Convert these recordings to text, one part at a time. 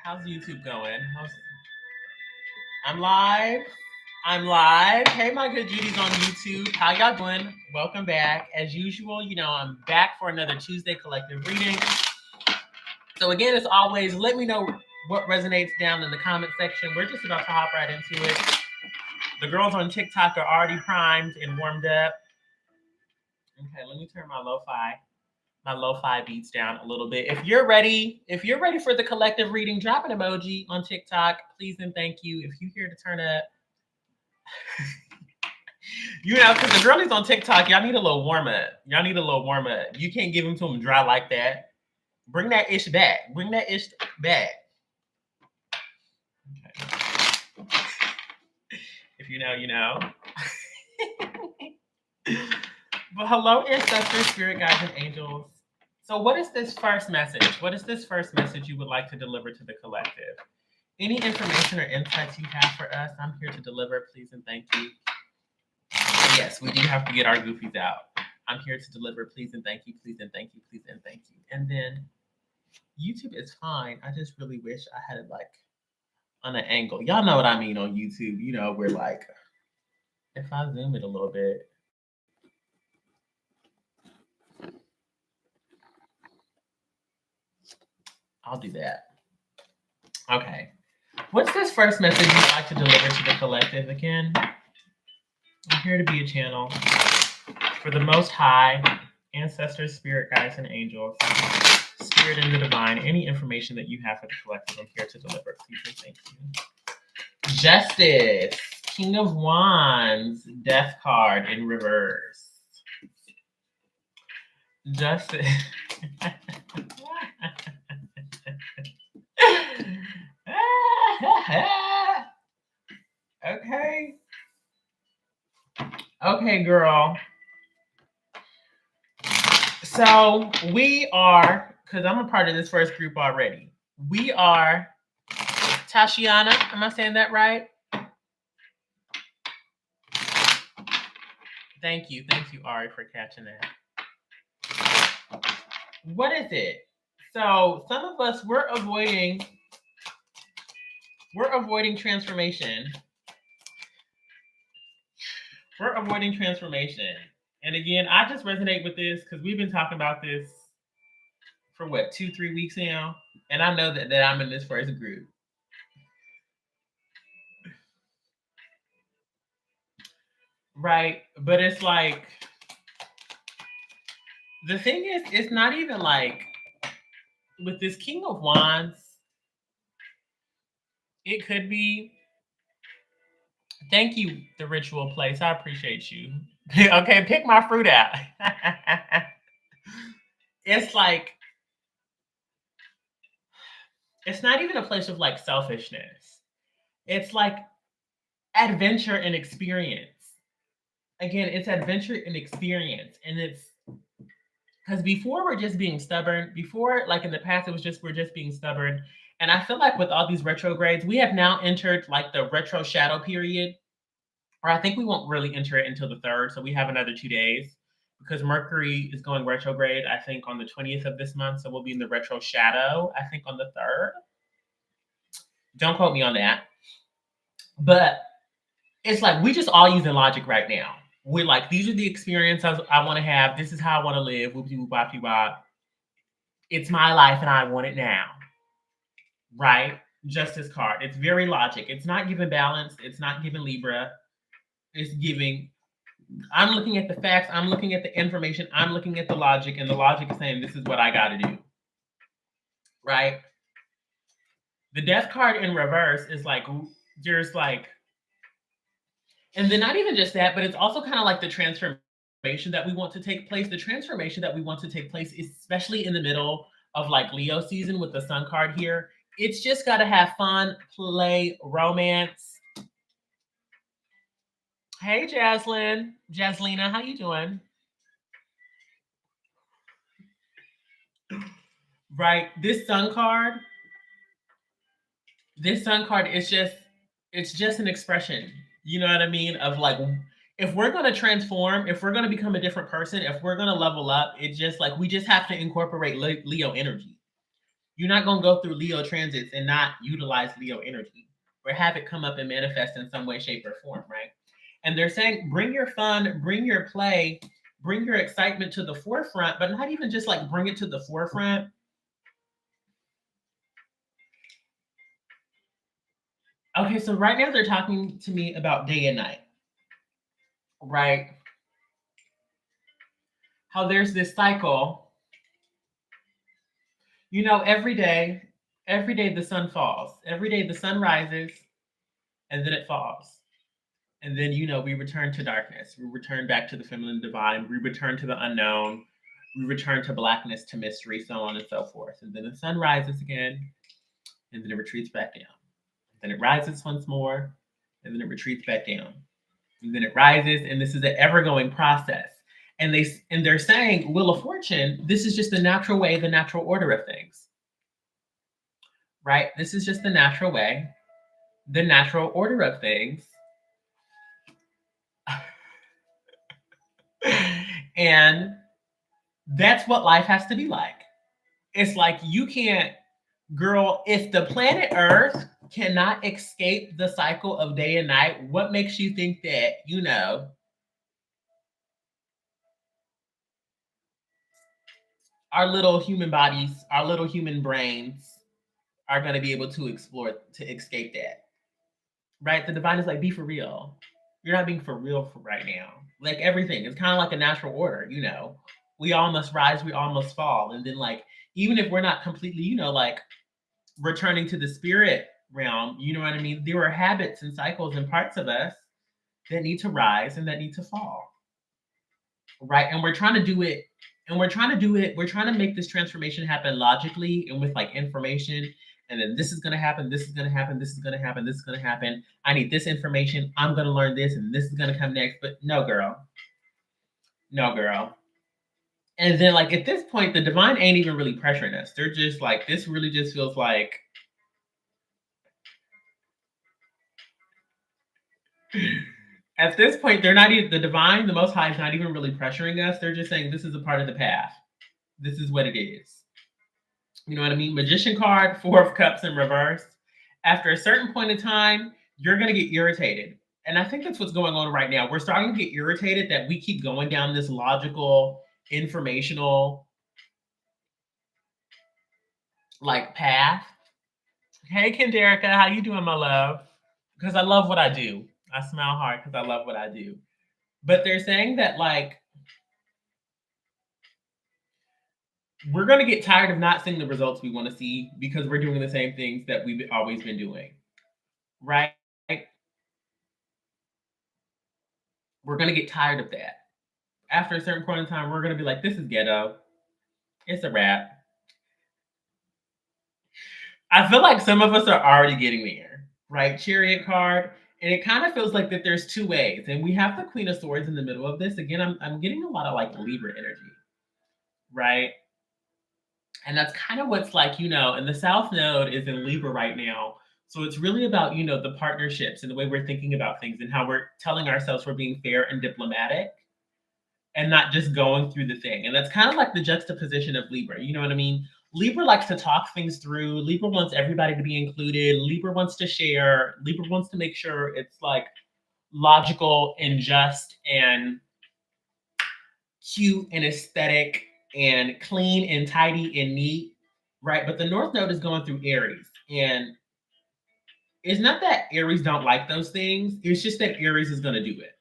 How's YouTube going? I'm live. I'm live. Hey, my good Judy's on YouTube. How y'all doing? Welcome back. As usual, I'm back for another Tuesday collective reading. So again, as always, let me know what resonates down in the comment section. We're just about to hop right into it. The girls on TikTok are already primed and warmed up. Okay, let me turn my lo-fi beats down a little bit. If you're ready for the collective reading, drop an emoji on TikTok, please and thank you. If you're here to turn up, because the girlies on TikTok, y'all need a little warm up. You can't give them to them dry like that. Bring that ish back. Okay. If you know, you know. But hello, ancestors, spirit guides, and angels. So what is this first message? What is this first message you would like to deliver to the collective? Any information or insights you have for us, I'm here to deliver, please and thank you. Yes, we do have to get our goofies out. I'm here to deliver, please and thank you, please and thank you, please and thank you. And then YouTube is fine. I just really wish I had it like on an angle. Y'all know what I mean on YouTube. We're like, if I zoom it a little bit. I'll do that. Okay. What's this first message you'd like to deliver to the collective again? I'm here to be a channel for the Most High, ancestors, spirit guides, and angels, spirit and the divine. Any information that you have for the collective, I'm here to deliver. Please and thank you. Justice, King of Wands, Death card in reverse. Justice. Okay. Okay, girl. So we are, because I'm a part of this first group already. We are Tashiana. Am I saying that right? Thank you, Ari, for catching that. What is it? So some of us, we're avoiding transformation. We're avoiding transformation. And again, I just resonate with this because we've been talking about this for 2-3 weeks now. And I know that I'm in this first group. Right. But it's like, the thing is, it's not even like with this King of Wands, it could be. Thank you, the ritual place. I appreciate you. Okay, pick my fruit out. It's like, it's not even a place of like selfishness. It's like adventure and experience. Again, it's adventure and experience. And it's because before we're just being stubborn. Before, like in the past, it was just we're just being stubborn. And I feel like with all these retrogrades, we have now entered like the retro shadow period. Or I think we won't really enter it until the 3rd. So we have another 2 days because Mercury is going retrograde, I think, on the 20th of this month. So we'll be in the retro shadow, I think, on the 3rd. Don't quote me on that. But it's like we just all using logic right now. We're like, these are the experiences I want to have. This is how I want to live. It's my life and I want it now. Right? Justice card. It's very logic. It's not giving balance. It's not giving Libra. It's giving, I'm looking at the facts. I'm looking at the information. I'm looking at the logic. And the logic is saying, this is what I got to do. Right? The death card in reverse is like, there's like, and then not even just that, but it's also kind of like the transformation that we want to take place. The transformation that we want to take place, especially in the middle of like Leo season with the sun card here. It's just got to have fun, play, romance. Hey, Jaslina, how you doing? Right, this sun card is just an expression. You know what I mean? Of like, if we're going to transform, if we're going to become a different person, if we're going to level up, it's just like we just have to incorporate Leo energy. You're not going to go through Leo transits and not utilize Leo energy or have it come up and manifest in some way, shape, or form, right? And they're saying, bring your fun, bring your play, bring your excitement to the forefront, but not even just like bring it to the forefront. Okay, so right now they're talking to me about day and night, right? How there's this cycle, you know, every day the sun falls, every day the sun rises and then it falls. And then, you know, we return to darkness. We return back to the feminine divine. We return to the unknown. We return to blackness, to mystery, so on and so forth. And then the sun rises again, and then it retreats back down. Then it rises once more, and then it retreats back down. And then it rises, and this is an ever-going process. And they're saying, Wheel of Fortune, this is just the natural way, the natural order of things. Right? This is just the natural way, the natural order of things. And that's what life has to be like. It's like you can't, girl, if the planet Earth cannot escape the cycle of day and night, what makes you think that, you know, our little human bodies, our little human brains are going to be able to explore, to escape that? Right? The divine is like, be for real. You're not being for real for right now. Like everything, it's kind of like a natural order, you know. We all must rise, we all must fall. And then, like, even if we're not completely, you know, like returning to the spirit realm, you know what I mean? There are habits and cycles and parts of us that need to rise and that need to fall. Right. And we're trying to do it. We're trying to make this transformation happen logically and with like information. And then this is going to happen. This is going to happen. This is going to happen. This is going to happen. I need this information. I'm going to learn this and this is going to come next. But no, girl. No, girl. And then, like, at this point, the divine ain't even really pressuring us. They're just like, this really just feels like at this point, they're not even, the divine, the most high is not even really pressuring us. They're just saying this is a part of the path. This is what it is. You know what I mean? Magician card, 4 of Cups in reverse. After a certain point in time, you're going to get irritated. And I think that's what's going on right now. We're starting to get irritated that we keep going down this logical, informational, like, path. Hey, Kenderica, how you doing, my love? Because I love what I do. I smile hard because I love what I do. But they're saying that, like, we're going to get tired of not seeing the results we want to see because we're doing the same things that we've always been doing. Right? We're going to get tired of that. After a certain point in time, we're going to be like, this is ghetto. It's a wrap. I feel like some of us are already getting there, right? Chariot card. And it kind of feels like that there's 2 ways. And we have the Queen of Swords in the middle of this. Again, I'm getting a lot of like Libra energy, right? And that's kind of what's like, you know, and the South Node is in Libra right now. So it's really about, you know, the partnerships and the way we're thinking about things and how we're telling ourselves we're being fair and diplomatic and not just going through the thing. And that's kind of like the juxtaposition of Libra. You know what I mean? Libra likes to talk things through. Libra wants everybody to be included. Libra wants to share. Libra wants to make sure it's like logical and just and cute and aesthetic and clean and tidy and neat, right? But the North Node is going through Aries. And it's not that Aries don't like those things. It's just that Aries is going to do it.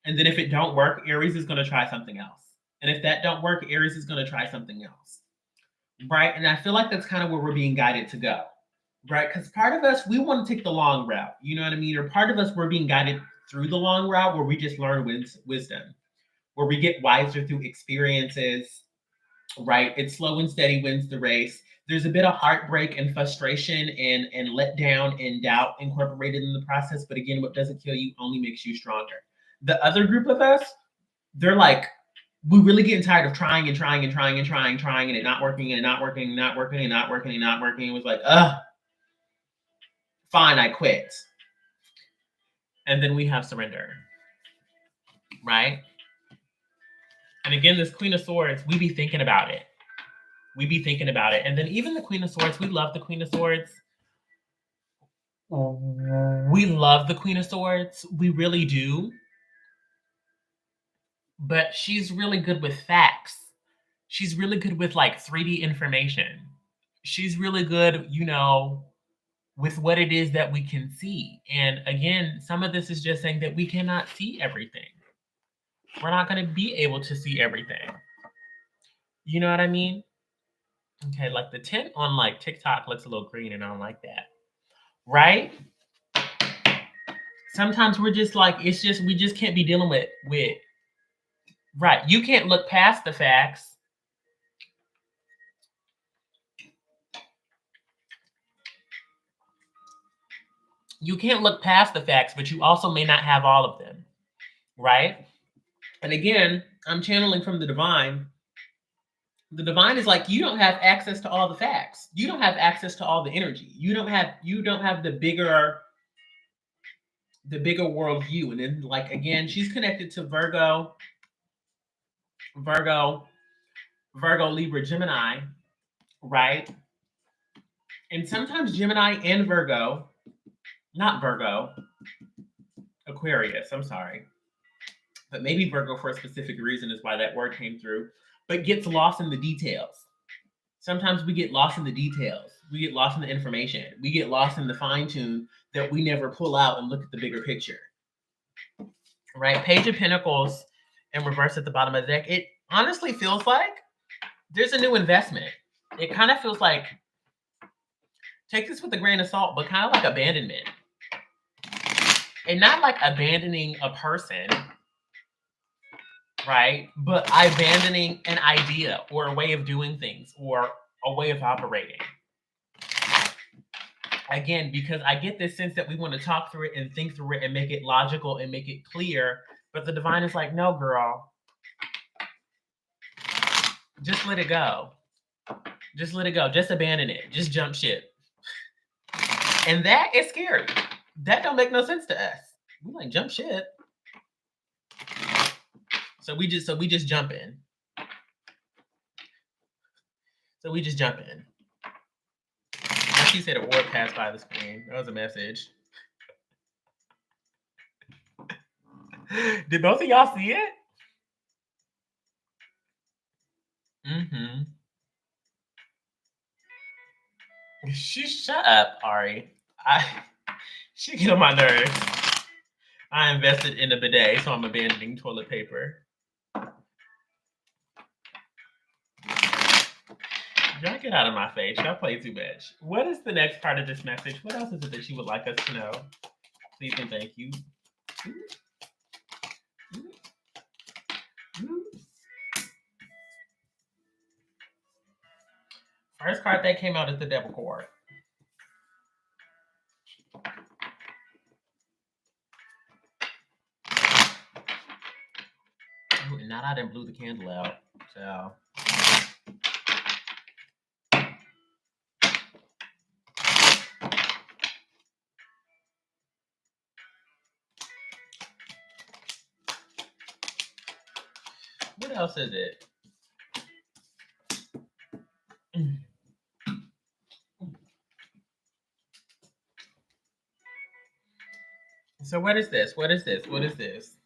And then if it don't work, Aries is going to try something else. And if that don't work, Aries is going to try something else. Right? And I feel like that's kind of where we're being guided to go. Right? Because part of us, we want to take the long route. You know what I mean? Or part of us, we're being guided through the long route where we just learn wisdom, where we get wiser through experiences. Right? It's slow and steady wins the race. There's a bit of heartbreak and frustration and let down and doubt incorporated in the process. But again, what doesn't kill you only makes you stronger. The other group of us, they're like, we're really getting tired of trying and trying and trying and trying and it not working and not working and not working and not working and not working. It was like, fine, I quit. And then we have surrender, right? And again, this Queen of Swords, we be thinking about it. We be thinking about it. And then even the Queen of Swords, we love the Queen of Swords. We love the Queen of Swords. We really do. But she's really good with facts. She's really good with like 3D information. She's really good, with what it is that we can see. And again, some of this is just saying that we cannot see everything. We're not going to be able to see everything. You know what I mean? Okay, like the tint on like TikTok looks a little green and I don't like that. Right? Sometimes we're just like, we just can't be dealing with right. You can't look past the facts. You can't look past the facts, but you also may not have all of them. Right? And again, I'm channeling from the divine. The divine is like, you don't have access to all the facts. You don't have access to all the energy. You don't have the bigger world view. And then like again, she's connected to Virgo, Libra, Gemini, right? And sometimes Gemini and Virgo, not Virgo, Aquarius, I'm sorry. But maybe Virgo for a specific reason is why that word came through, but gets lost in the details. Sometimes we get lost in the details. We get lost in the information. We get lost in the fine tune that we never pull out and look at the bigger picture. Right? Page of Pentacles in reverse at the bottom of the deck. It honestly feels like there's a new investment. It kind of feels like, take this with a grain of salt, but kind of like abandonment. And not like abandoning a person, right? But abandoning an idea or a way of doing things or a way of operating. Again, because I get this sense that we want to talk through it and think through it and make it logical and make it clear. But the divine is like, no, girl. Just let it go. Just let it go. Just abandon it. Just jump ship. And that is scary. That don't make no sense to us. We like jump ship. So we just jump in. So we just jump in. Now she said a word passed by the screen. That was a message. Did both of y'all see it? Mm-hmm. She shut up, Ari. She get on my nerves. I invested in a bidet, so I'm abandoning toilet paper. Y'all get out of my face. Y'all play too much. What is the next part of this message? What else is it that she would like us to know? Please and thank you. First card that came out is the Devil card. Ooh, and not I didn't blew the candle out. So. What else is it? So what is this? What is this? What is this?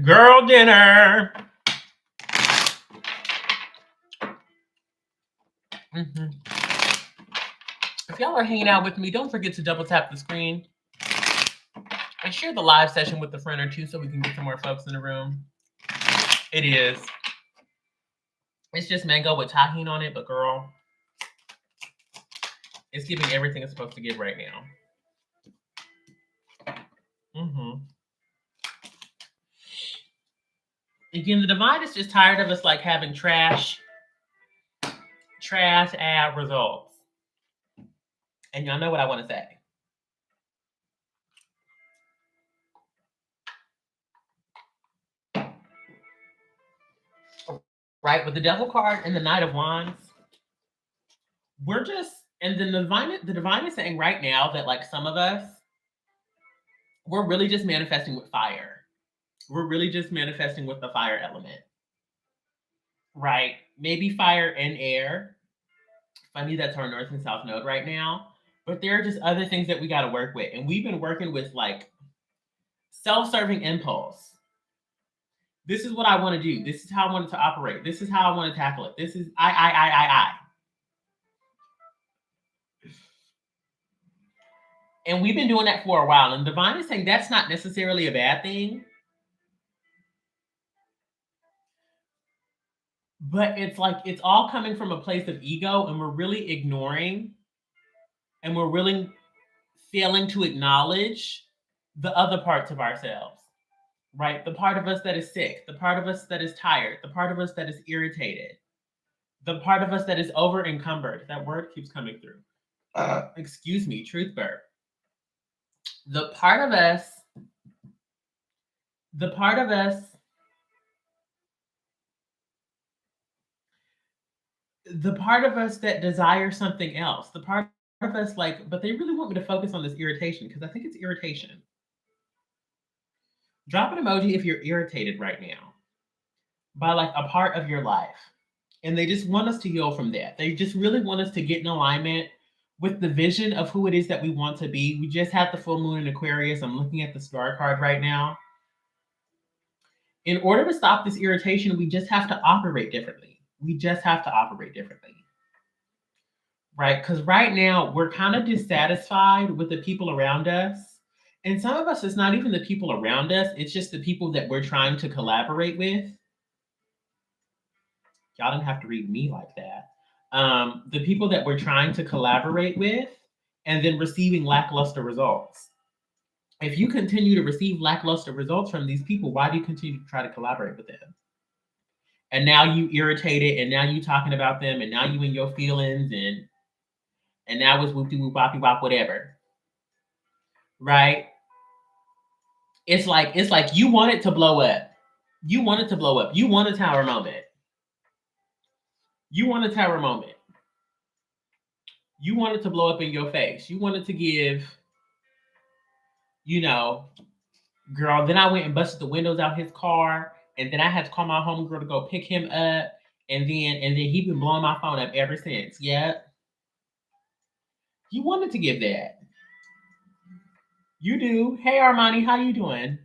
Girl dinner. Mm-hmm. If y'all are hanging out with me, don't forget to double tap the screen and share the live session with a friend or two so we can get some more folks in the room. It is. It's just mango with tahini on it, but girl, it's giving everything it's supposed to give right now. Mm-hmm. Again, the divine is just tired of us like having trash ad results. And y'all know what I want to say. Right, with the Devil card and the Knight of Wands, we're just, and then the divine is saying right now that like some of us, we're really just manifesting with fire. We're really just manifesting with the fire element, right? Maybe fire and air. Funny that's our north and south node right now. But there are just other things that we got to work with. And we've been working with like self-serving impulse. This is what I want to do. This is how I want it to operate. This is how I want to tackle it. This is I. And we've been doing that for a while. And divine is saying that's not necessarily a bad thing. But it's like it's all coming from a place of ego, and we're really ignoring and we're really failing to acknowledge the other parts of ourselves, right? The part of us that is sick, the part of us that is tired, the part of us that is irritated, the part of us that is over encumbered. That word keeps coming through. Excuse me, truth burp. The part of us that desires something else, the part of us like, but they really want me to focus on this irritation because I think it's irritation. Drop an emoji if you're irritated right now by like a part of your life. And they just want us to heal from that. They just really want us to get in alignment with the vision of who it is that we want to be. We just had the full moon in Aquarius. I'm looking at the star card right now. In order to stop this irritation, we just have to operate differently. We just have to operate differently. Right? Because right now we're kind of dissatisfied with the people around us. And some of us, it's not even the people around us, it's just the people that we're trying to collaborate with. Y'all didn't have to read me like that. The people that we're trying to collaborate with and then receiving lackluster results. If you continue to receive lackluster results from these people, why do you continue to try to collaborate with them? And now you irritated, and now you talking about them, and now you in your feelings, and now it's whoop de whoop boppy wop whatever. Right? It's like you want it to blow up. You want it to blow up. You want a tower moment. You want a tower moment. You want it to blow up in your face. You want it to give, girl, then I went and busted the windows out his car, and then I had to call my homegirl to go pick him up, and then he been blowing my phone up ever since. Yeah. You wanted to give that. You do. Hey Armani, how you doing?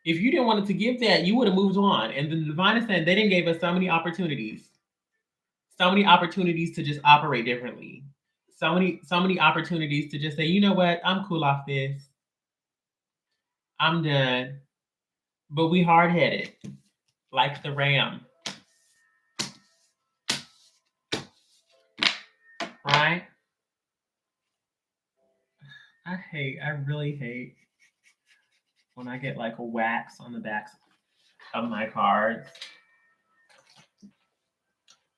If you didn't want it to give that, you would have moved on. And the divine is saying they didn't give us so many opportunities. So many opportunities to just operate differently. So many opportunities to just say, you know what, I'm cool off this. I'm done. But we hard-headed, like the ram. Right? I really hate when I get like a wax on the backs of my cards.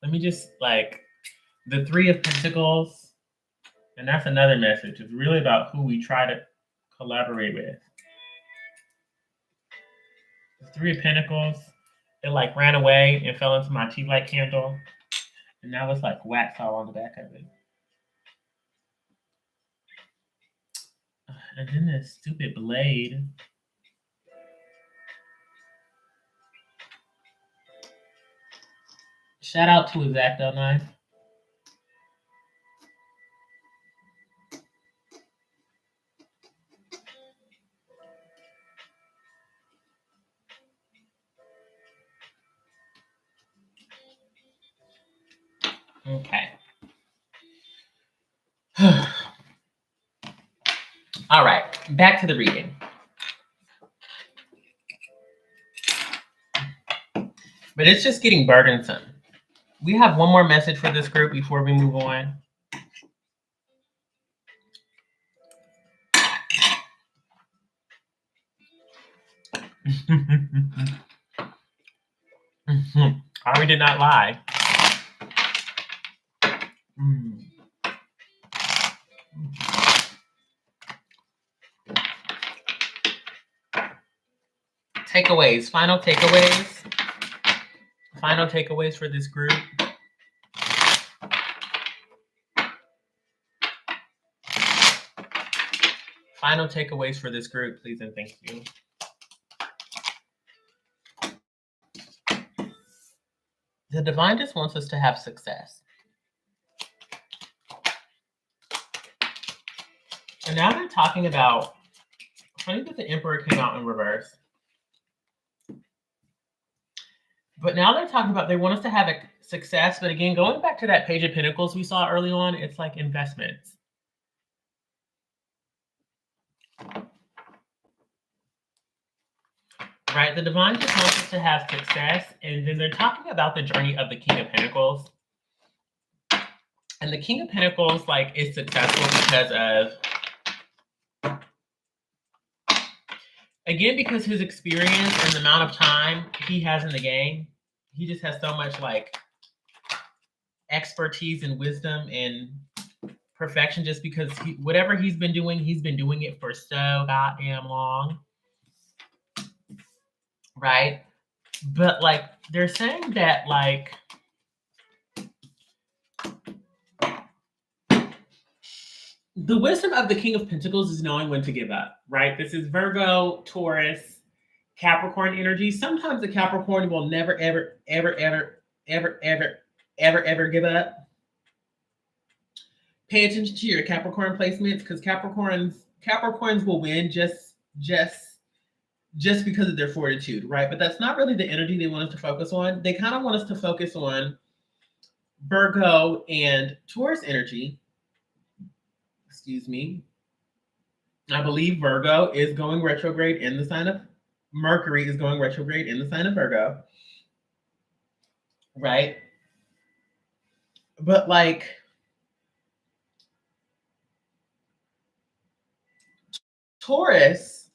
Let me just like the Three of Pentacles, and that's another message. It's really about who we try to collaborate with. The Three of Pentacles, it like ran away and fell into my tea light candle, and now it's like wax all on the back of it. And then this stupid blade. Shout out to X-Acto Knife. Okay. All right, back to the reading. But it's just getting burdensome. We have one more message for this group before we move on. Ari did not lie. Takeaways, final takeaways for this group. Final takeaways for this group, please and thank you. The divine just wants us to have success. And now they're talking about, funny that the Emperor came out in reverse. But now they're talking about they want us to have a success. But again, going back to that Page of Pentacles we saw early on, it's like investments. Right? The divine just wants us to have success. And then they're talking about the journey of the King of Pentacles. And the King of Pentacles, like, is successful because of, again, because his experience and the amount of time he has in the game. He just has so much, like, expertise and wisdom and perfection, just because whatever he's been doing it for so goddamn long. Right? But, like, they're saying that, like, the wisdom of the King of Pentacles is knowing when to give up, right? This is Virgo, Taurus, Capricorn energy. Sometimes the Capricorn will never, ever, ever, ever, ever, ever, ever, ever give up. Pay attention to your Capricorn placements, because Capricorns will win just because of their fortitude, right? But that's not really the energy they want us to focus on. They kind of want us to focus on Virgo and Taurus energy. Excuse me. I believe Virgo is going retrograde in the sign of Mercury is going retrograde in the sign of Virgo. Right? But, like, Taurus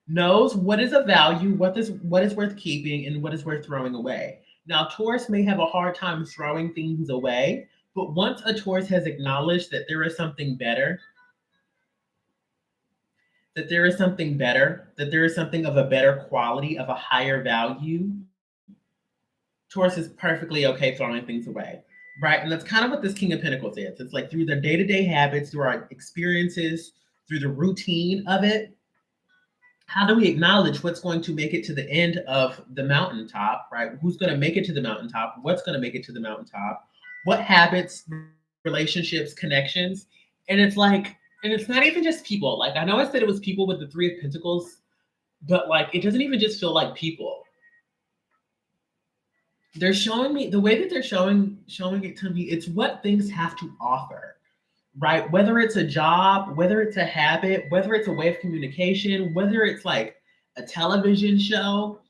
knows what is of value, what is worth keeping, and what is worth throwing away. Now, Taurus may have a hard time throwing things away, but once a Taurus has acknowledged that there is something better, that there is something of a better quality, of a higher value, Taurus is perfectly okay throwing things away, right? And that's kind of what this King of Pentacles is. It's like through the day-to-day habits, through our experiences, through the routine of it, how do we acknowledge what's going to make it to the end of the mountaintop, right? Who's going to make it to the mountaintop? What's going to make it to the mountaintop? What habits, relationships, connections? And it's like, and it's not even just people. Like, I know I said it was people with the Three of Pentacles, but, like, it doesn't even just feel like people. They're showing me the way that they're showing it to me. It's what things have to offer, right? Whether it's a job, whether it's a habit, whether it's a way of communication, whether it's like a television show,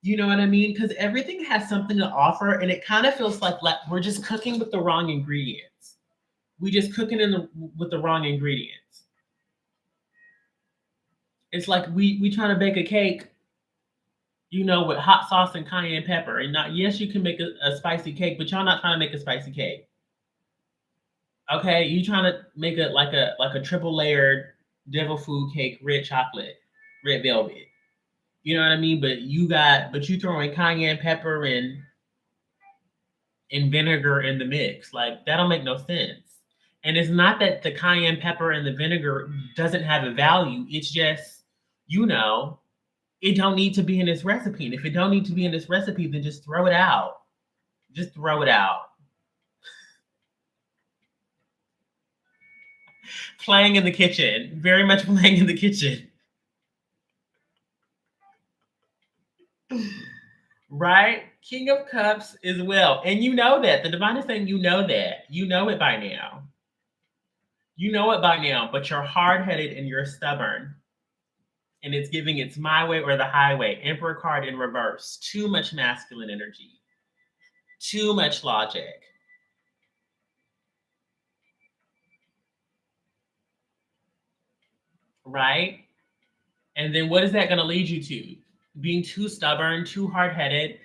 you know what I mean? Because everything has something to offer, and it kind of feels like we're just cooking with the wrong ingredients. We just cooking with the wrong ingredients. It's like we trying to bake a cake, you know, with hot sauce and cayenne pepper. And not, yes, you can make a spicy cake, but y'all not trying to make a spicy cake. Okay, you trying to make it like a triple layered devil food cake, red chocolate, red velvet. You know what I mean? But you throwing cayenne pepper and vinegar in the mix. Like, that don't make no sense. And it's not that the cayenne pepper and the vinegar doesn't have a value. It's just, you know, it don't need to be in this recipe. And if it don't need to be in this recipe, then just throw it out. Just throw it out. Playing in the kitchen. Very much playing in the kitchen. Right? King of Cups as well. And you know that. The divine is saying you know that. You know it by now. You know it by now, but you're hard-headed and you're stubborn. And it's giving it's my way or the highway. Emperor card in reverse. Too much masculine energy. Too much logic. Right? And then what is that going to lead you to? Being too stubborn, too hard-headed,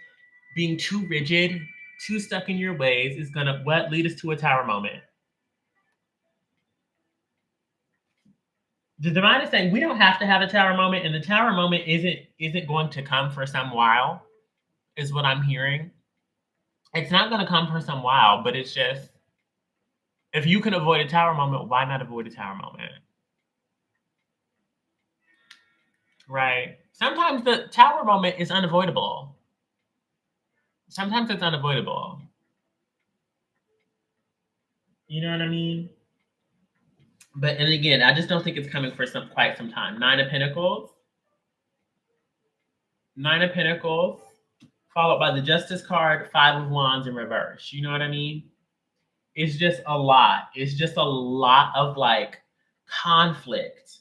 being too rigid, too stuck in your ways is going to what lead us to a tower moment. The divine is saying we don't have to have a tower moment, and the tower moment isn't going to come for some while, is what I'm hearing. It's not going to come for some while, but it's just, if you can avoid a tower moment, why not avoid a tower moment? right? Sometimes the tower moment is unavoidable. Sometimes it's unavoidable. You know what I mean? But and again, I just don't think it's coming for quite some time. Nine of Pentacles, Nine of Pentacles, followed by the Justice card, Five of Wands in reverse. You know what I mean? It's just a lot. It's just a lot of like conflict.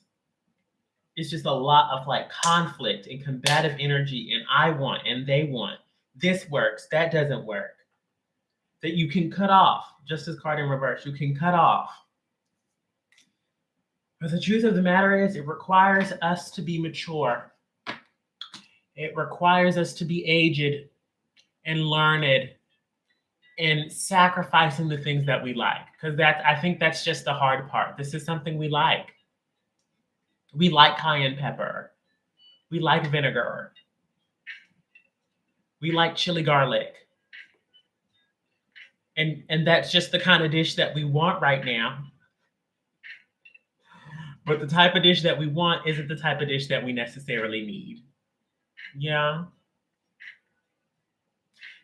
It's just a lot of like conflict and combative energy, and I want and they want. This works, that doesn't work. That you can cut off. Justice card in reverse. You can cut off. But the truth of the matter is, it requires us to be mature. It requires us to be aged and learned and sacrificing the things that we like. Because I think that's just the hard part. This is something we like. We like cayenne pepper. We like vinegar. We like chili garlic. And that's just the kind of dish that we want right now. But the type of dish that we want isn't the type of dish that we necessarily need. Yeah.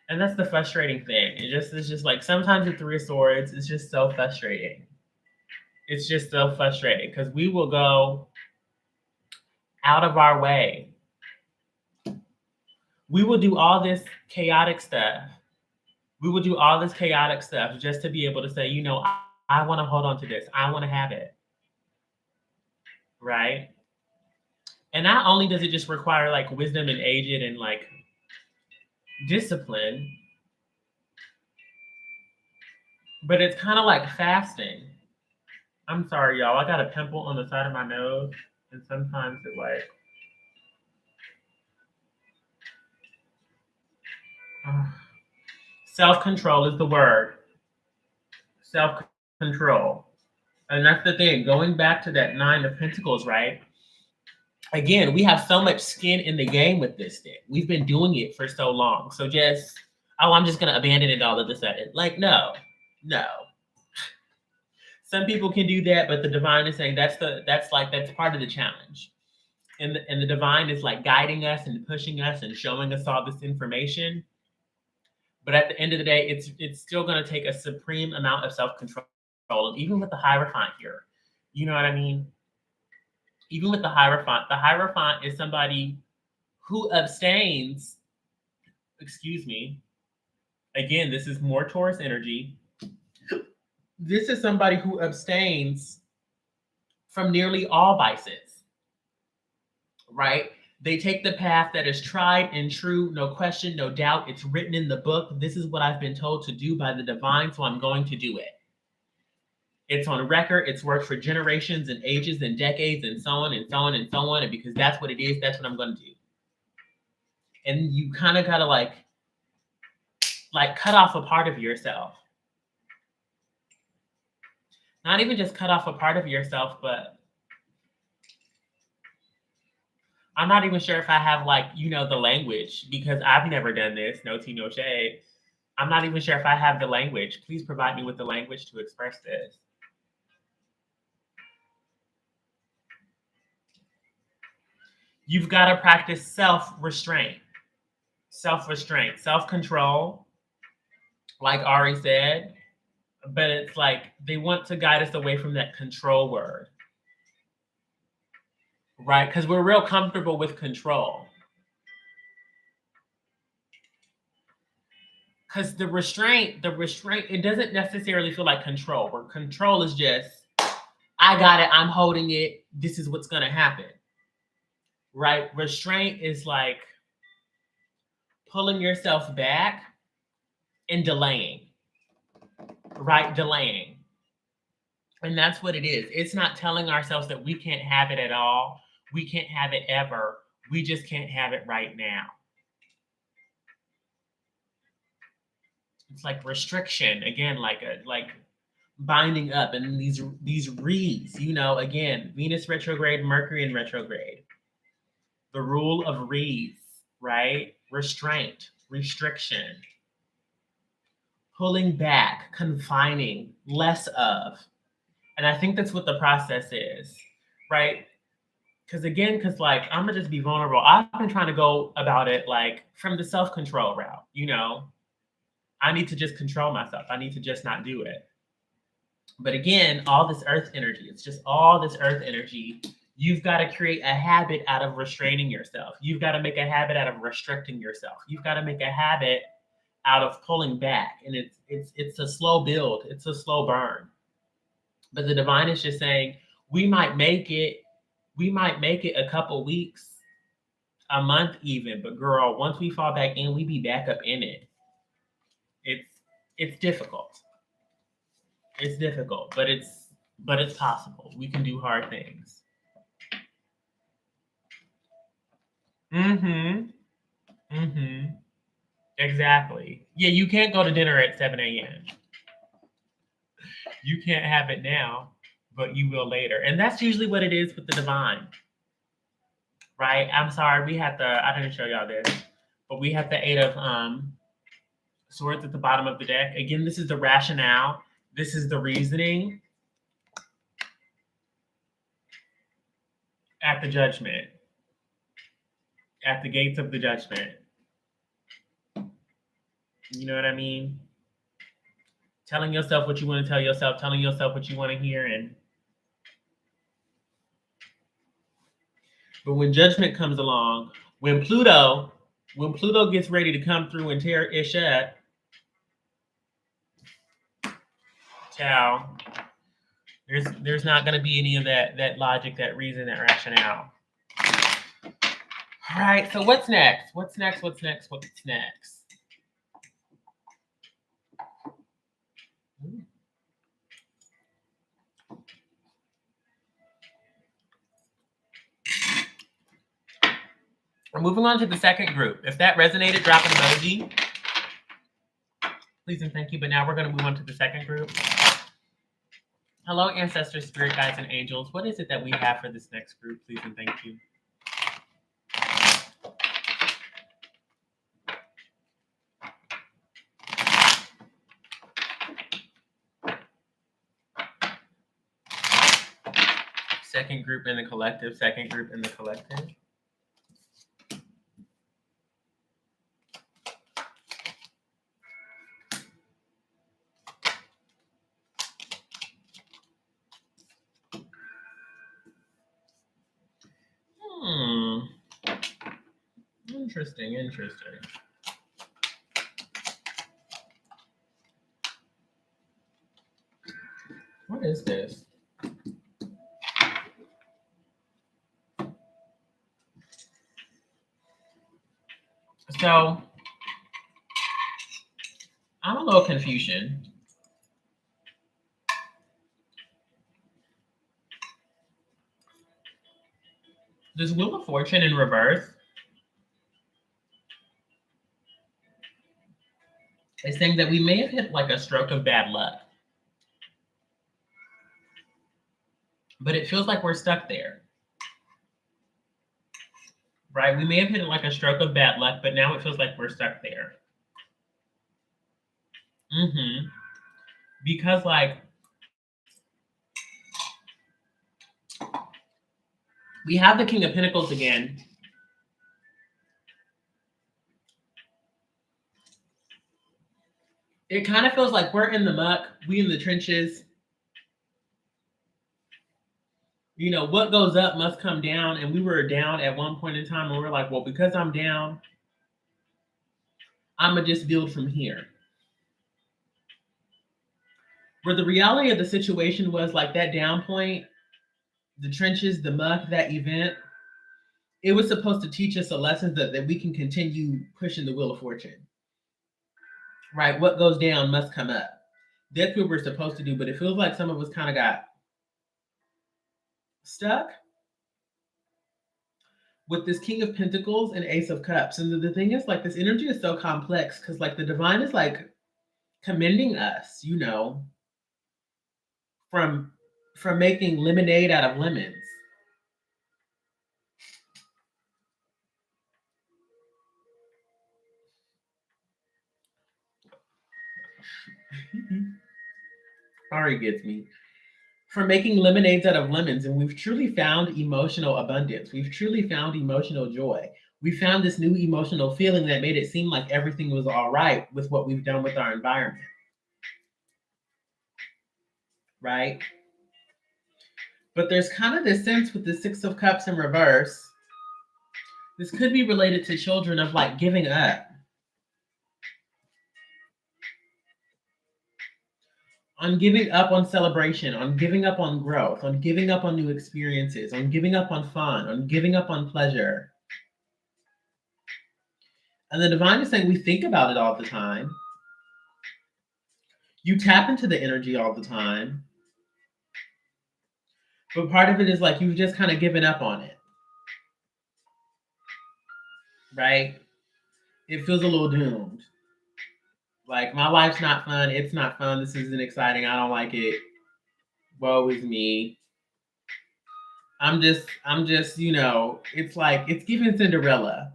And that's the frustrating thing. It's just like sometimes the Three of Swords is just so frustrating. It's just so frustrating because we will go out of our way. We will do all this chaotic stuff. We will do all this chaotic stuff just to be able to say, you know, I want to hold on to this. I want to have it. Right? And not only does it just require like wisdom and aged and like discipline, but it's kind of like fasting. I'm sorry, y'all. I got a pimple on the side of my nose, and sometimes it like self-control is the word. Self-control. And that's the thing. Going back to that Nine of Pentacles, right? Again, we have so much skin in the game with this thing. We've been doing it for so long. So just, oh, I'm just going to abandon it all of a sudden. Like, no. Some people can do that, but the divine is saying that's part of the challenge. And the divine is like guiding us and pushing us and showing us all this information. But at the end of the day, it's still going to take a supreme amount of self-control. And even with the Hierophant here, you know what I mean? Even with the Hierophant is somebody who abstains. Excuse me. Again, this is more Taurus energy. This is somebody who abstains from nearly all vices, right? They take the path that is tried and true, no question, no doubt. It's written in the book. This is what I've been told to do by the divine, so I'm going to do it. It's on record. It's worked for generations and ages and decades and so on and so on and so on. And because that's what it is, that's what I'm going to do. And you kind of got to like cut off a part of yourself. Not even just cut off a part of yourself, but I'm not even sure if I have the language, because I've never done this. No tea, no shade. I'm not even sure if I have the language. Please provide me with the language to express this. You've got to practice self-restraint, self-control, like Ari said. But it's like they want to guide us away from that control word, right? Because we're real comfortable with control. Because the restraint, it doesn't necessarily feel like control. Where control is just, I got it, I'm holding it, this is what's going to happen, right? Restraint is like pulling yourself back and delaying, right? Delaying. And that's what it is. It's not telling ourselves that we can't have it at all. We can't have it ever. We just can't have it right now. It's like restriction, again, like binding up, and these reeds, again, Venus retrograde, Mercury in retrograde. The rule of reeds, right? Restraint, restriction, pulling back, confining, less of. And I think that's what the process is, right? because like I'm gonna just be vulnerable. I've been trying to go about it like from the self-control route, I need to just control myself. I need to just not do it. But again, all this earth energy, it's just all this earth energy. You've got to create a habit out of restraining yourself. You've got to make a habit out of restricting yourself. You've got to make a habit out of pulling back. And it's a slow build. It's a slow burn. But the divine is just saying, we might make it, a couple weeks, a month even. But girl, once we fall back in, we be back up in it. It's difficult. It's difficult, but it's possible. We can do hard things. Mm-hmm. Mm-hmm. Exactly. Yeah, you can't go to dinner at 7 a.m. You can't have it now, but you will later. And that's usually what it is with the divine, right? I'm sorry, I didn't show y'all this, but we have the Eight of Swords at the bottom of the deck. Again, this is the rationale. This is the reasoning at the judgment, at the gates of the judgment. You know what I mean? Telling yourself what you want to tell yourself, telling yourself what you want to hear, but when judgment comes along, when Pluto gets ready to come through and tear ish up, child, there's not going to be any of that logic, that reason, that rationale. All right. So what's next? What's next? What's next? What's next? We're moving on to the second group. If that resonated, drop an emoji. Please and thank you. But now we're going to move on to the second group. Hello, ancestors, spirit guides, and angels. What is it that we have for this next group? Please and thank you. Second group in the collective. Second group in the collective. Interesting. What is this? So, I'm a little confusion. This Wheel of Fortune in reverse is saying that we may have hit like a stroke of bad luck. But it feels like we're stuck there. Right? We may have hit like a stroke of bad luck, but now it feels like we're stuck there. Because like we have the King of Pentacles again. It kind of feels like we're in the muck, we in the trenches. What goes up must come down. And we were down at one point in time, and we're like, well, because I'm down, I'm going to just build from here. Where the reality of the situation was like that down point, the trenches, the muck, that event, it was supposed to teach us a lesson that we can continue pushing the Wheel of Fortune. Right? What goes down must come up. That's what we're supposed to do. But it feels like some of us kind of got stuck with this King of Pentacles and Ace of Cups. And the thing is, like, this energy is so complex because, like, the divine is like commending us, from making lemonade out of lemons. Ari gets me. for making lemonades out of lemons. And we've truly found emotional abundance. We've truly found emotional joy. We found this new emotional feeling that made it seem like everything was all right with what we've done with our environment. Right? But there's kind of this sense with the Six of Cups in reverse. This could be related to children of like giving up. On giving up on celebration, on giving up on growth, on giving up on new experiences, on giving up on fun, on giving up on pleasure. And the divine is saying we think about it all the time. You tap into the energy all the time. But part of it is like you've just kind of given up on it. Right? It feels a little doomed. Like, my life's not fun. It's not fun. This isn't exciting. I don't like it. Woe is me. I'm just, it's like, it's giving Cinderella.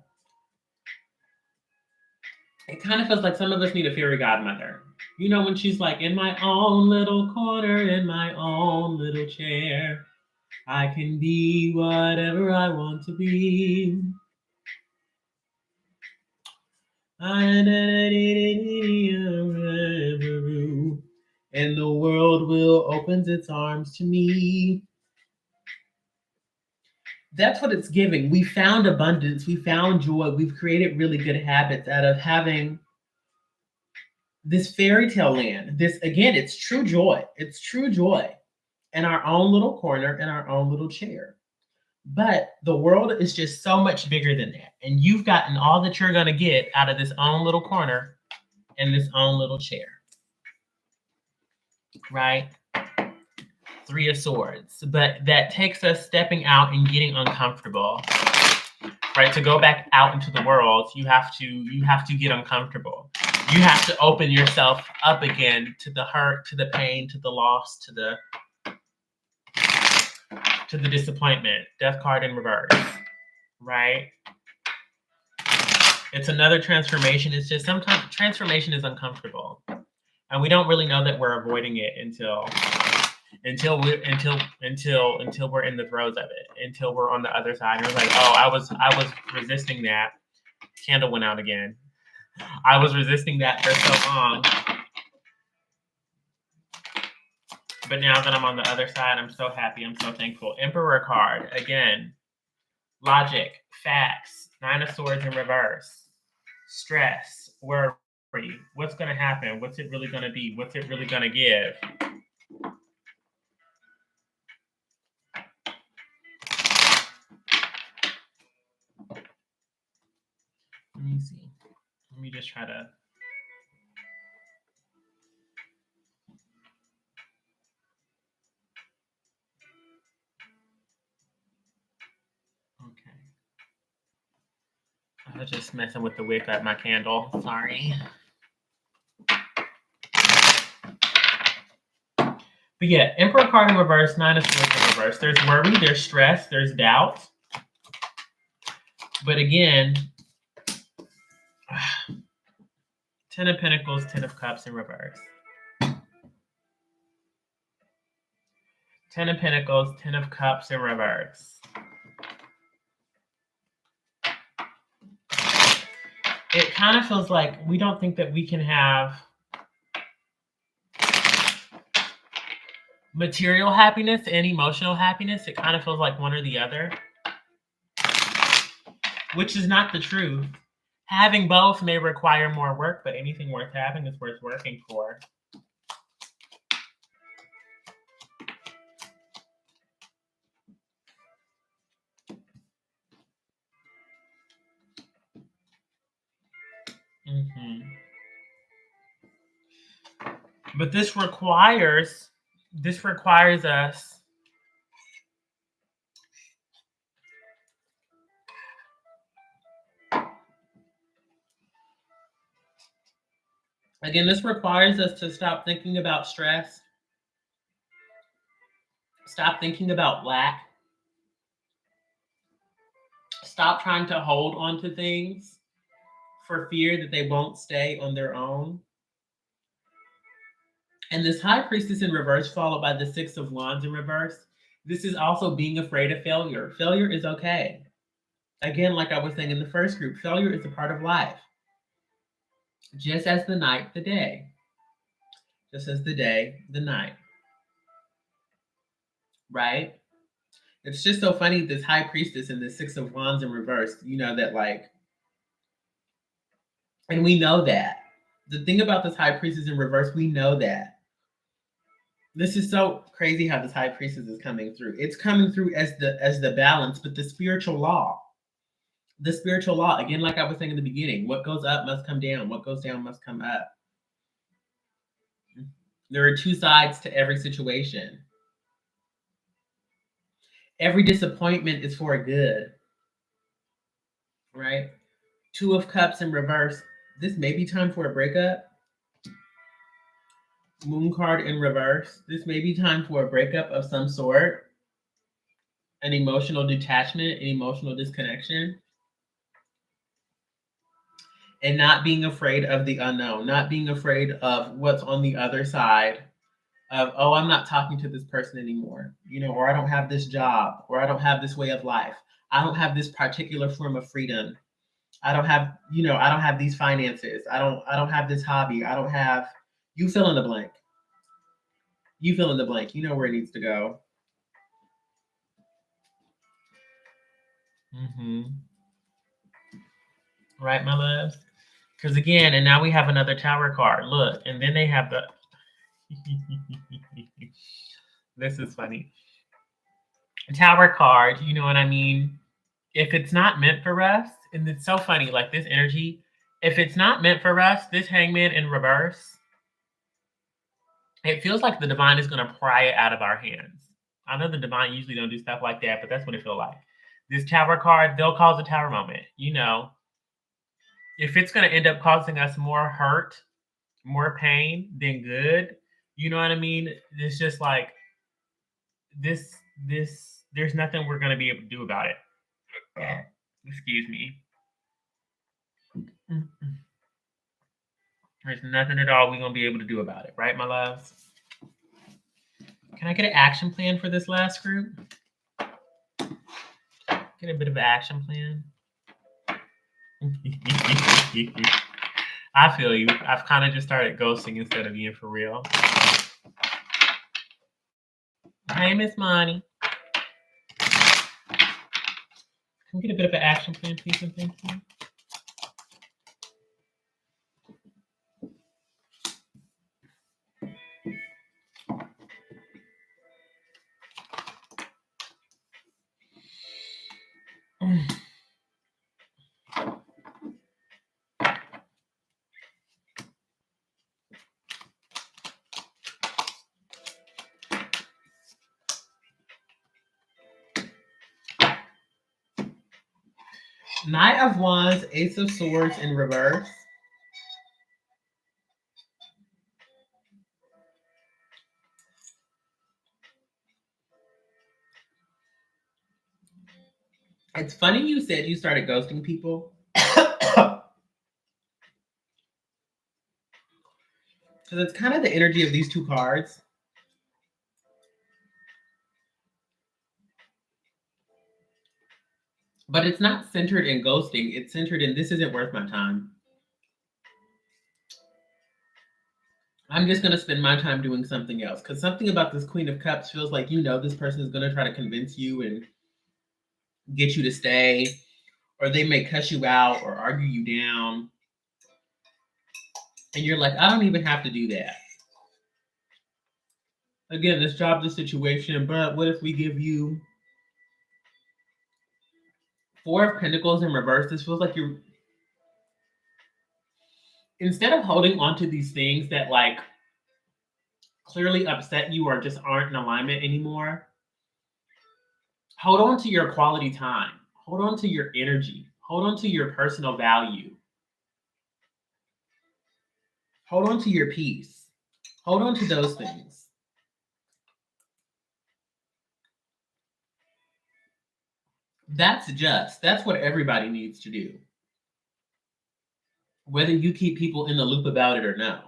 It kind of feels like some of us need a fairy godmother. You know, when she's like, in my own little corner, in my own little chair, I can be whatever I want to be. And the world will open its arms to me. That's what it's giving. We found abundance. We found joy. We've created really good habits out of having this fairy tale land. This, again, it's true joy. It's true joy in our own little corner, in our own little chair. But the world is just so much bigger than that. And you've gotten all that you're going to get out of this own little corner and this own little chair. Right? Three of Swords. But that takes us stepping out and getting uncomfortable. Right? To go back out into the world, you have to get uncomfortable. You have to open yourself up again to the hurt, to the pain, to the loss, to the disappointment. Death card in reverse. Right? It's another transformation. It's just sometimes transformation is uncomfortable. And we don't really know that we're avoiding it until we're in the throes of it, until we're on the other side. And we're like, oh, I was resisting that. Candle went out again. I was resisting that for so long. But now that I'm on the other side, I'm so happy. I'm so thankful. Emperor card, again. Logic, facts, Nine of Swords in reverse. Stress, worry. What's going to happen? What's it really going to be? What's it really going to give? Let me see. Let me just try to... Okay. I was just messing with the wick at my candle. Sorry. But yeah, Emperor card in reverse, Nine of Swords in reverse. There's worry, there's stress, there's doubt. But again, Ten of Pentacles, Ten of Cups in reverse. Ten of Pentacles, Ten of Cups in reverse. It kind of feels like we don't think that we can have material happiness and emotional happiness. It kind of feels like one or the other, which is not the truth. Having both may require more work, but anything worth having is worth working for. But this requires us again, this requires us to stop thinking about stress, stop thinking about lack, stop trying to hold on to things for fear that they won't stay on their own. And this High Priestess in reverse, followed by the Six of Wands in reverse, this is also being afraid of failure. Failure is okay. Again, like I was saying in the first group, failure is a part of life. Just as the night, the day. Just as the day, the night. Right? It's just so funny, this High Priestess and the Six of Wands in reverse, that like, and we know that. The thing about this High Priestess in reverse, we know that. This is so crazy how this High Priestess is coming through. It's coming through as the balance, but the spiritual law. The spiritual law, again, like I was saying in the beginning, what goes up must come down. What goes down must come up. There are two sides to every situation. Every disappointment is for a good, right? Two of Cups in reverse. This may be time for a breakup. Moon card in reverse. This may be time for a breakup of some sort. An emotional detachment, an emotional disconnection. And not being afraid of the unknown, not being afraid of what's on the other side of, oh, I'm not talking to this person anymore, or I don't have this job, or I don't have this way of life. I don't have this particular form of freedom. I don't have, I don't have these finances. I don't have this hobby. I don't have, you fill in the blank. You fill in the blank. You know where it needs to go. Right, my loves? Because again, and now we have another Tower card. Look, and then they have the this is funny. Tower card, you know what I mean? If it's not meant for us, and it's so funny, like this energy, if it's not meant for us, this Hangman in reverse, it feels like the divine is going to pry it out of our hands. I know the divine usually don't do stuff like that, but that's what it feels like. This Tower card, they'll cause a Tower moment. If it's going to end up causing us more hurt, more pain than good, you know what I mean? It's just like this, there's nothing we're going to be able to do about it. Excuse me. There's nothing at all we're going to be able to do about it, right, my loves? Can I get an action plan for this last group? Get a bit of an action plan. I feel you. I've kind of just started ghosting instead of being for real. Hey, Miss Monty. Can we get a bit of an action plan, please, and thank you? Knight of Wands, Ace of Swords in reverse. It's funny you said you started ghosting people. Because it's kind of the energy of these two cards. But it's not centered in ghosting. It's centered in this isn't worth my time. I'm just going to spend my time doing something else. Because something about this Queen of Cups feels like this person is going to try to convince you and get you to stay. Or they may cuss you out or argue you down. And you're like, I don't even have to do that. Again, this job, this situation, but what if we give you Four of Pentacles in reverse? This feels like you're, instead of holding on to these things that like clearly upset you or just aren't in alignment anymore, hold on to your quality time. Hold on to your energy. Hold on to your personal value. Hold on to your peace. Hold on to those things. That's what everybody needs to do. Whether you keep people in the loop about it or no.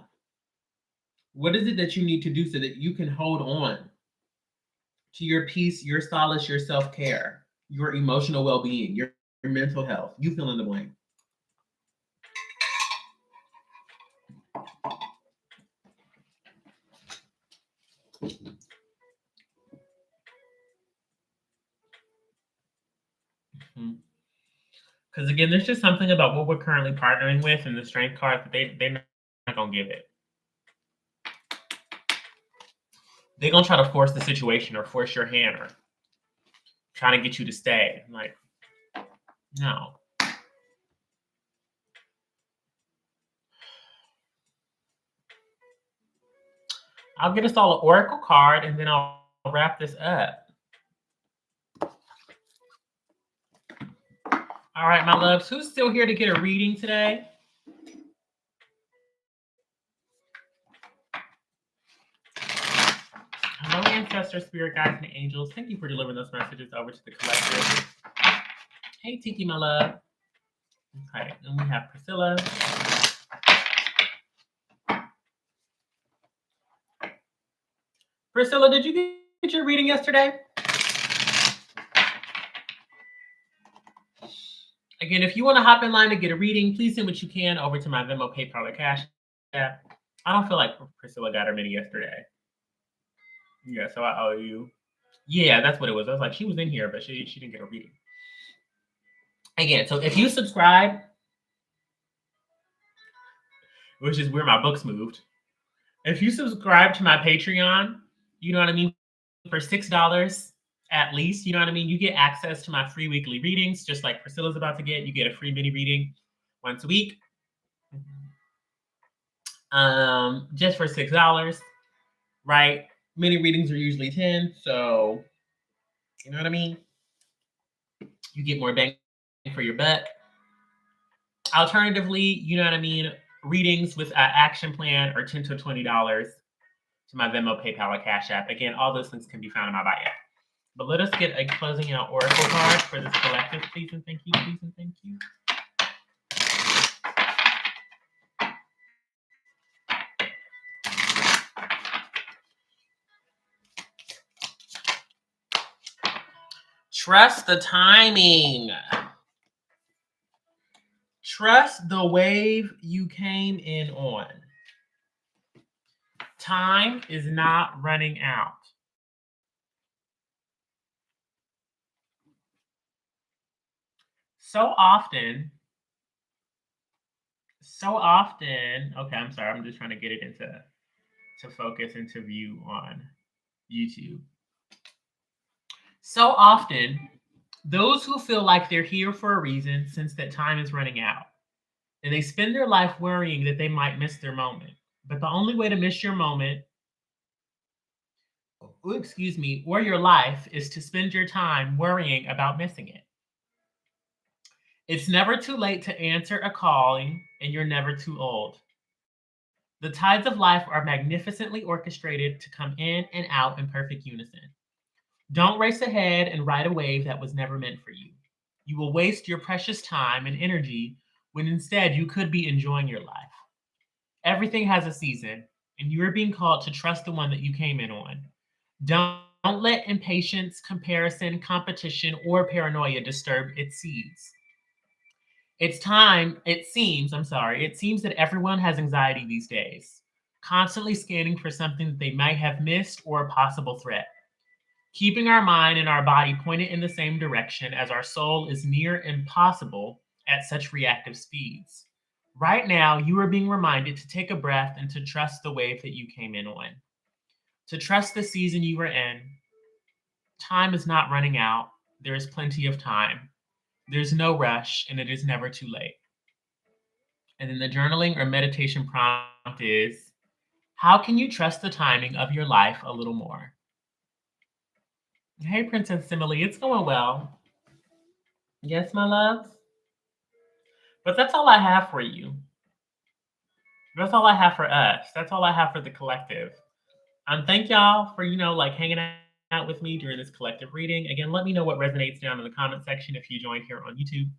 What is it that you need to do so that you can hold on to your peace, your solace, your self-care, your emotional well-being, your mental health? You fill in the blank. Because again, there's just something about what we're currently partnering with and the strength card that they're not gonna give it. They're gonna try to force the situation or force your hand or trying to get you to stay. Like, no. I'll get us all an oracle card and then I'll wrap this up. All right, my loves, who's still here to get a reading today? Hello, ancestors, spirit guides, and angels. Thank you for delivering those messages over to the collective. Hey, Tiki, my love. Okay, and we have Priscilla. Priscilla, did you get your reading yesterday? Again, if you want to hop in line to get a reading, please send what you can over to my Venmo, PayPal, or Cash App. I don't feel like Priscilla got her mini yesterday. Yeah, so I owe you. Yeah, that's what it was. I was like, she was in here, but she didn't get a reading. Again, so if you subscribe, which is where my books moved, if you subscribe to my Patreon, you know what I mean, for $6 at least, you know what I mean, you get access to my free weekly readings, just like Priscilla's about to get. You get a free mini reading once a week, just for $6, right? Mini readings are usually 10, so you know what I mean? You get more bang for your buck. Alternatively, you know what I mean, readings with an action plan are $10 to $20 to my Venmo, PayPal, or Cash App. Again, all those links can be found in my bio. But let us get a closing out oracle card for this collective, please and thank you, please and thank you. Trust the timing. Trust the wave you came in on. Time is not running out. So often, okay, I'm sorry, I'm just trying to get it to focus into view on YouTube. So often, those who feel like they're here for a reason sense that time is running out, and they spend their life worrying that they might miss their moment. But the only way to miss your moment, or your life, is to spend your time worrying about missing it. It's never too late to answer a calling, and you're never too old. The tides of life are magnificently orchestrated to come in and out in perfect unison. Don't race ahead and ride a wave that was never meant for you. You will waste your precious time and energy when instead you could be enjoying your life. Everything has a season, and you are being called to trust the one that you came in on. Don't let impatience, comparison, competition, or paranoia disturb its seeds. It seems that everyone has anxiety these days, constantly scanning for something that they might have missed or a possible threat. Keeping our mind and our body pointed in the same direction as our soul is near impossible at such reactive speeds. Right now, you are being reminded to take a breath and to trust the wave that you came in on. To trust the season you were in. Time is not running out. There is plenty of time. There's no rush, and it is never too late. And then the journaling or meditation prompt is, how can you trust the timing of your life a little more? Hey, Princess Simile, it's going well. Yes, my loves? But that's all I have for you. That's all I have for us. That's all I have for the collective. Thank y'all for, hanging out with me during this collective reading. Again, let me know what resonates down in the comment section if you joined here on YouTube.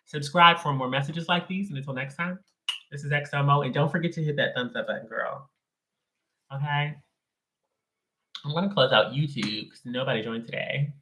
Subscribe for more messages like these. And until next time, this is XOMO. And don't forget to hit that thumbs up button, girl. Okay. I'm going to close out YouTube because nobody joined today.